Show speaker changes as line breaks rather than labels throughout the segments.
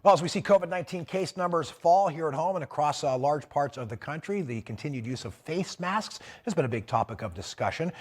Well, as we see COVID-19 case numbers fall here at home and across large parts of the country, the continued use of face masks has been a big topic of discussion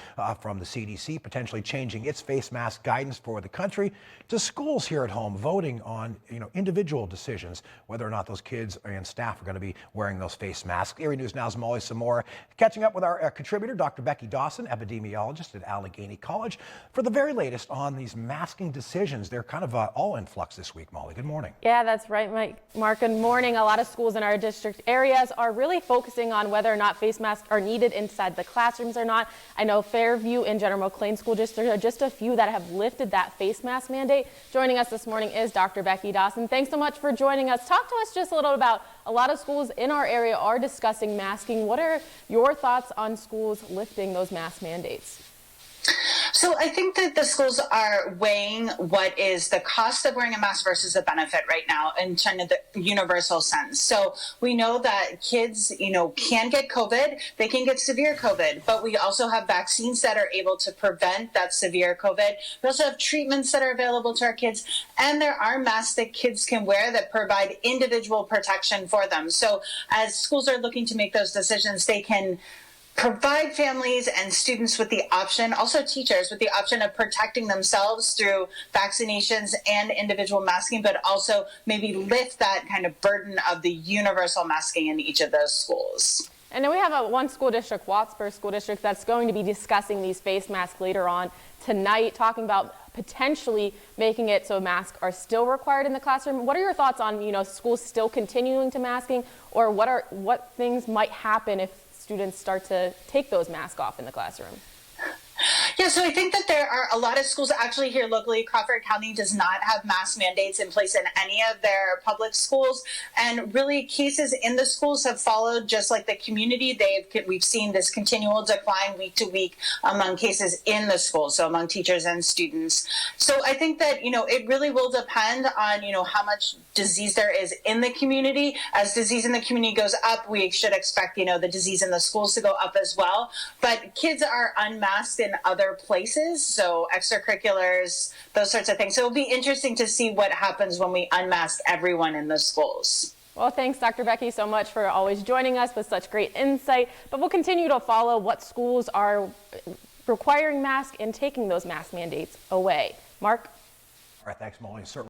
from the CDC, potentially changing its face mask guidance for the country to schools here at home voting on individual decisions, whether or not those kids and staff are going to be wearing those face masks. Erie News Now's Molly Samora catching up with our contributor, Dr. Becky Dawson, epidemiologist at Allegheny College, for the very latest on these masking decisions. They're kind of all in flux this week, Molly. Good morning.
Yeah, that's right, Mark. Good morning. A lot of schools in our district areas are really focusing on whether or not face masks are needed inside the classrooms or not. I know Fairview and General McLean School District are just a few that have lifted that face mask mandate. Joining us this morning is Dr. Becky Dawson. Thanks so much for joining us. Talk to us just a little about a lot of schools in our area are discussing masking. What are your thoughts on schools lifting those mask mandates?
So I think that the schools are weighing what is the cost of wearing a mask versus the benefit right now in kind of the universal sense. So we know that kids, can get COVID, they can get severe COVID, but we also have vaccines that are able to prevent that severe COVID. We also have treatments that are available to our kids, and there are masks that kids can wear that provide individual protection for them. So as schools are looking to make those decisions, they can provide families and students with the option, also teachers, with the option of protecting themselves through vaccinations and individual masking, but also maybe lift that kind of burden of the universal masking in each of those schools.
And then we have one school district, Wattsburg School District, that's going to be discussing these face masks later on tonight, talking about potentially making it so masks are still required in the classroom. What are your thoughts on, schools still continuing to masking, or what things might happen if students start to take those masks off in the classroom?
Yeah, so I think that there are a lot of schools actually here locally. Crawford County does not have mask mandates in place in any of their public schools. And really cases in the schools have followed just like the community. We've seen this continual decline week to week among cases in the schools, so among teachers and students. So I think that, it really will depend on, how much disease there is in the community. As disease in the community goes up, we should expect, the disease in the schools to go up as well. But kids are unmasked in other places, so extracurriculars, those sorts of things. So it'll be interesting to see what happens when we unmask everyone in the schools.
Well, thanks, Dr. Becky, so much for always joining us with such great insight. But we'll continue to follow what schools are requiring masks and taking those mask mandates away. Mark?
All right, thanks, Molly. Certainly